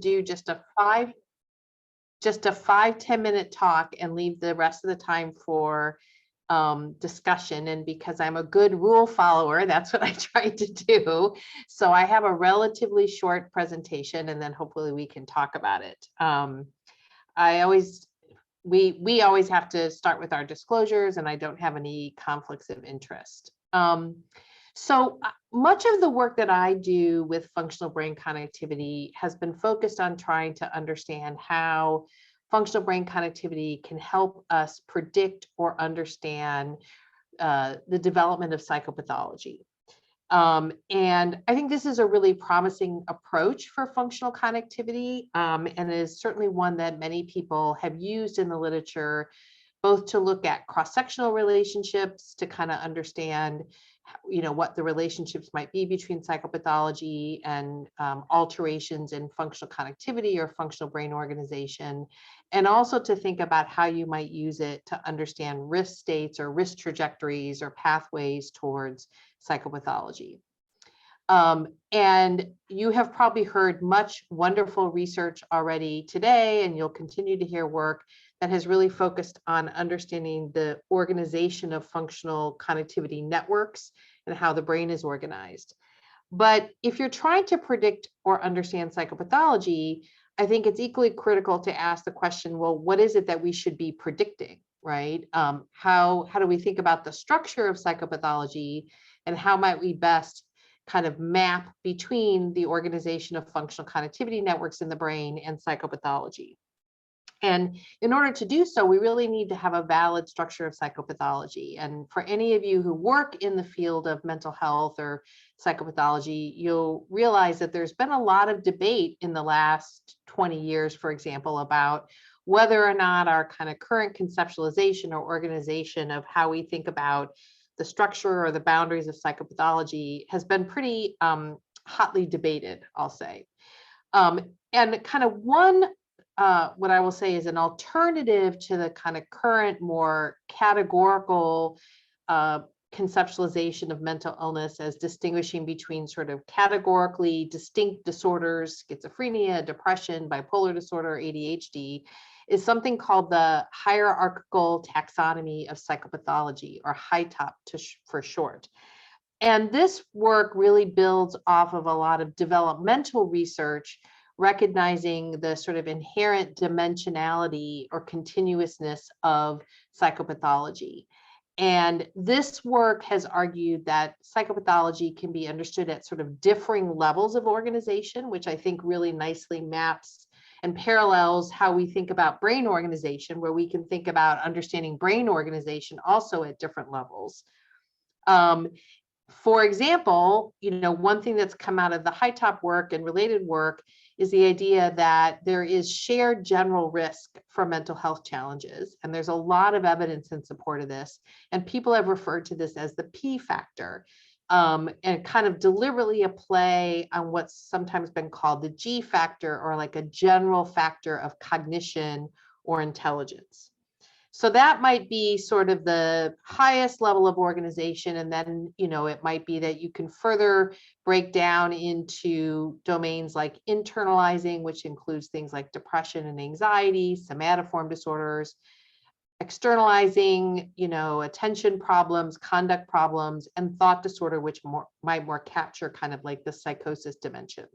do just a 5-10 minute talk and leave the rest of the time for discussion. And because I'm a good rule follower, that's what I tried to do. So I have a relatively short presentation, and then hopefully we can talk about it. We always have to start with our disclosures, and I don't have any conflicts of interest. So much of the work that I do with functional brain connectivity has been focused on trying to understand how functional brain connectivity can help us predict or understand the development of psychopathology. And I think this is a really promising approach for functional connectivity, and is certainly one that many people have used in the literature, both to look at cross-sectional relationships, to kind of understand what the relationships might be between psychopathology and alterations in functional connectivity or functional brain organization, and also to think about how you might use it to understand risk states or risk trajectories or pathways towards psychopathology. And you have probably heard much wonderful research already today, and you'll continue to hear work that has really focused on understanding the organization of functional connectivity networks and how the brain is organized. But if you're trying to predict or understand psychopathology, I think it's equally critical to ask the question, well, what is it that we should be predicting, right? How do we think about the structure of psychopathology, and how might we best kind of map between the organization of functional connectivity networks in the brain and psychopathology? And in order to do so, we really need to have a valid structure of psychopathology. And for any of you who work in the field of mental health or psychopathology, you'll realize that there's been a lot of debate in the last 20 years, for example, about whether or not our kind of current conceptualization or organization of how we think about the structure or the boundaries of psychopathology has been pretty hotly debated, I'll say. And kind of what I will say is an alternative to the kind of current, more categorical conceptualization of mental illness as distinguishing between sort of categorically distinct disorders, schizophrenia, depression, bipolar disorder, ADHD, is something called the hierarchical taxonomy of psychopathology, or HITOP for short. And this work really builds off of a lot of developmental research, recognizing the sort of inherent dimensionality or continuousness of psychopathology. And this work has argued that psychopathology can be understood at sort of differing levels of organization, which I think really nicely maps and parallels how we think about brain organization, where we can think about understanding brain organization also at different levels. For example, one thing that's come out of the HITOP work and related work is the idea that there is shared general risk for mental health challenges. And there's a lot of evidence in support of this. And people have referred to this as the P factor, and kind of deliberately a play on what's sometimes been called the G factor, or like a general factor of cognition or intelligence. So that might be sort of the highest level of organization. And then, it might be that you can further break down into domains like internalizing, which includes things like depression and anxiety, somatoform disorders, externalizing, attention problems, conduct problems, and thought disorder, which might more capture kind of like the psychosis dimension.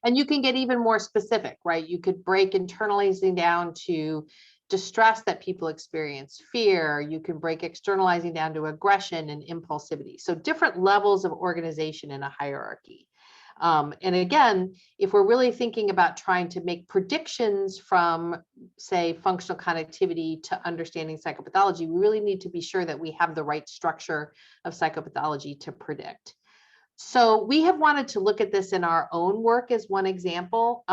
And you can get even more specific, right? You could break internalizing down to distress that people experience, fear. You can break externalizing down to aggression and impulsivity. So different levels of organization in a hierarchy. And again, if we're really thinking about trying to make predictions from, say, functional connectivity to understanding psychopathology, we really need to be sure that we have the right structure of psychopathology to predict. So we have wanted to look at this in our own work as one example.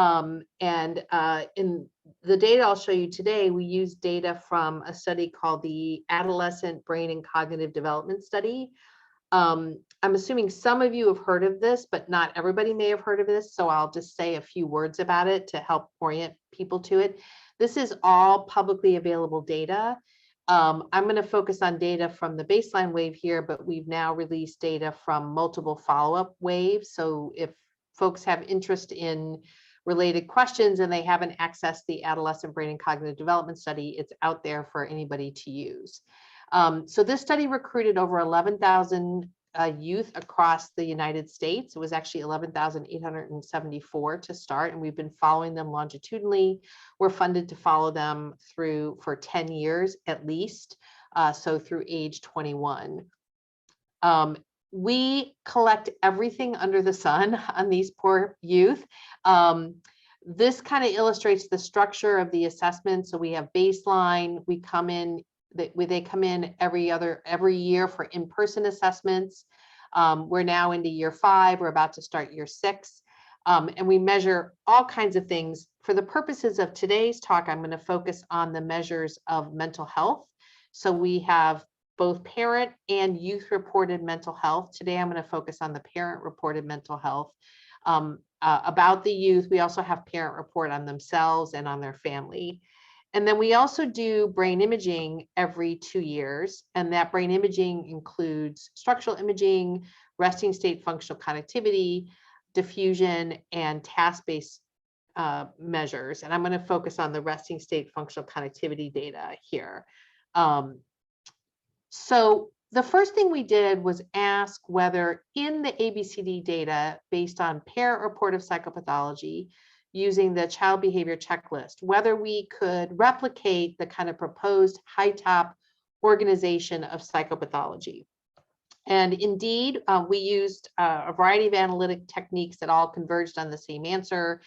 In the data I'll show you today, we use data from a study called the Adolescent Brain and Cognitive Development Study. I'm assuming some of you have heard of this, but not everybody may have heard of this. So I'll just say a few words about it to help orient people to it. This is all publicly available data. I'm going to focus on data from the baseline wave here, but we've now released data from multiple follow-up waves. So if folks have interest in related questions and they haven't accessed the Adolescent Brain and Cognitive Development Study, it's out there for anybody to use. So this study recruited over 11,000 youth across the United States. It was actually 11,874 to start, and we've been following them longitudinally. We're funded to follow them for 10 years at least, so through age 21. We collect everything under the sun on these poor youth. This kind of illustrates the structure of the assessment. So we have baseline, they come in every year for in-person assessments. We're now into year 5, we're about to start year 6. And we measure all kinds of things. For the purposes of today's talk, I'm going to focus on the measures of mental health. So we have both parent and youth reported mental health. Today, I'm going to focus on the parent reported mental health. About the youth, we also have parent report on themselves and on their family. And then we also do brain imaging every 2 years. And that brain imaging includes structural imaging, resting state functional connectivity, diffusion, and task-based measures. And I'm going to focus on the resting state functional connectivity data here. So the first thing we did was ask whether in the ABCD data based on parent report of psychopathology using the child behavior checklist, whether we could replicate the kind of proposed high top organization of psychopathology. And indeed, we used a variety of analytic techniques that all converged on the same answer.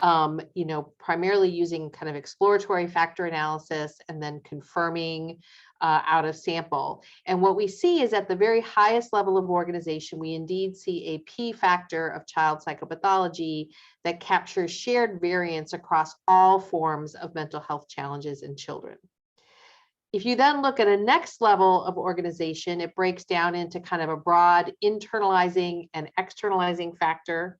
Primarily using kind of exploratory factor analysis and then confirming out of sample. And what we see is at the very highest level of organization, we indeed see a P factor of child psychopathology that captures shared variance across all forms of mental health challenges in children. If you then look at a next level of organization, it breaks down into kind of a broad internalizing and externalizing factor.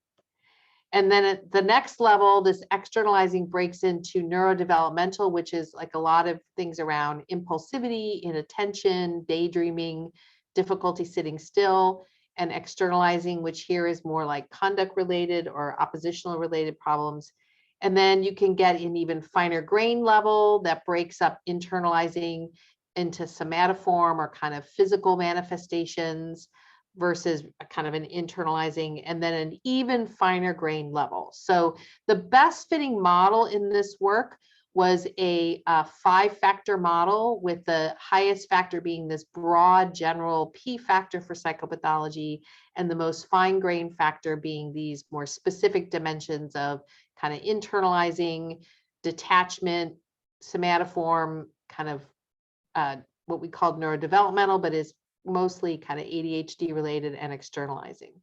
And then at the next level, this externalizing breaks into neurodevelopmental, which is like a lot of things around impulsivity, inattention, daydreaming, difficulty sitting still, and externalizing, which here is more like conduct related or oppositional related problems. And then you can get an even finer grain level that breaks up internalizing into somatoform or kind of physical manifestations versus a kind of an internalizing, and then an even finer grain level. So the best fitting model in this work was a 5-factor model, with the highest factor being this broad general P factor for psychopathology, and the most fine grain factor being these more specific dimensions of kind of internalizing, detachment, somatoform, kind of what we called neurodevelopmental, but is mostly kind of ADHD related, and externalizing.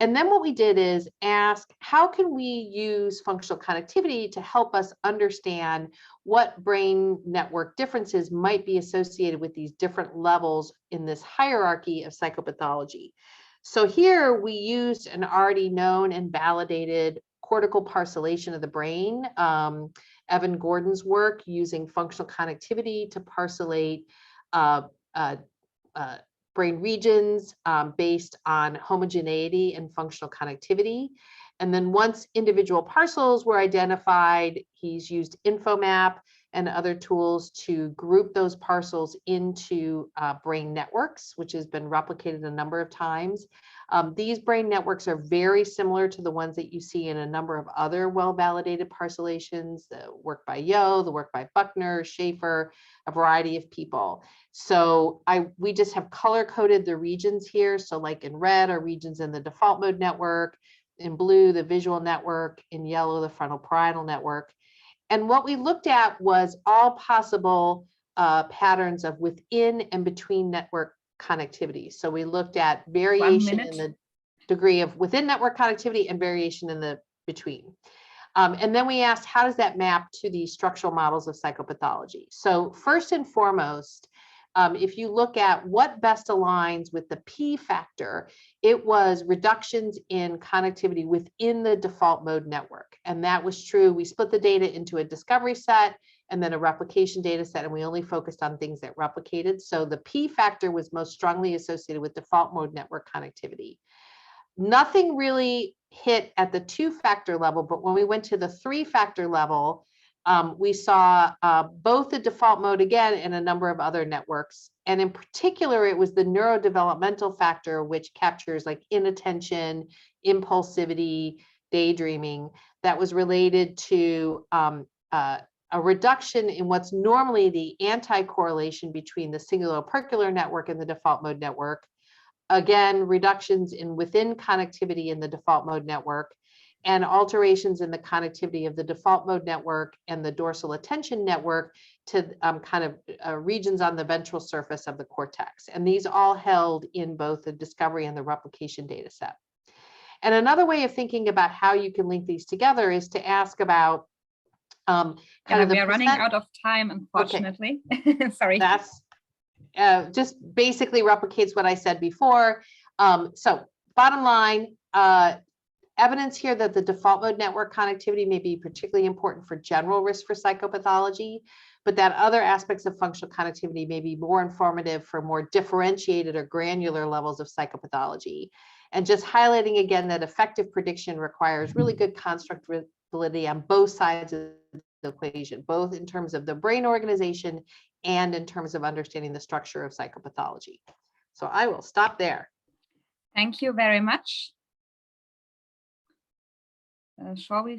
And then what we did is ask, how can we use functional connectivity to help us understand what brain network differences might be associated with these different levels in this hierarchy of psychopathology? So here we used an already known and validated cortical parcellation of the brain. Evan Gordon's work using functional connectivity to parcellate brain regions based on homogeneity and functional connectivity. And then once individual parcels were identified, he's used InfoMap and other tools to group those parcels into brain networks, which has been replicated a number of times. These brain networks are very similar to the ones that you see in a number of other well-validated parcellations, the work by Yo, the work by Buckner, Schaefer, a variety of people. So we just have color-coded the regions here. So like in red are regions in the default mode network, in blue, the visual network, in yellow, the frontal parietal network. And what we looked at was all possible patterns of within and between network connectivity. So we looked at variation in the degree of within network connectivity and variation in the between. And then we asked, how does that map to the structural models of psychopathology? So first and foremost, if you look at what best aligns with the P factor, it was reductions in connectivity within the default mode network. And that was true. We split the data into a discovery set and then a replication data set, and we only focused on things that replicated. So the P factor was most strongly associated with default mode network connectivity. Nothing really hit at the 2-factor level, but when we went to the 3-factor level, we saw both the default mode again and a number of other networks. And in particular, it was the neurodevelopmental factor, which captures like inattention, impulsivity, daydreaming, that was related to a reduction in what's normally the anti-correlation between the cinguloopercular network and the default mode network. Again, reductions in within connectivity in the default mode network, and alterations in the connectivity of the default mode network and the dorsal attention network to kind of regions on the ventral surface of the cortex. And these all held in both the discovery and the replication data set. And another way of thinking about how you can link these together is to ask about kind of the we are running out of time, unfortunately. Okay. Sorry. That's just basically replicates what I said before. So bottom line, evidence here that the default mode network connectivity may be particularly important for general risk for psychopathology, but that other aspects of functional connectivity may be more informative for more differentiated or granular levels of psychopathology. And just highlighting again that effective prediction requires really good constructability on both sides of the equation, both in terms of the brain organization and in terms of understanding the structure of psychopathology. So I will stop there. Thank you very much. Shall we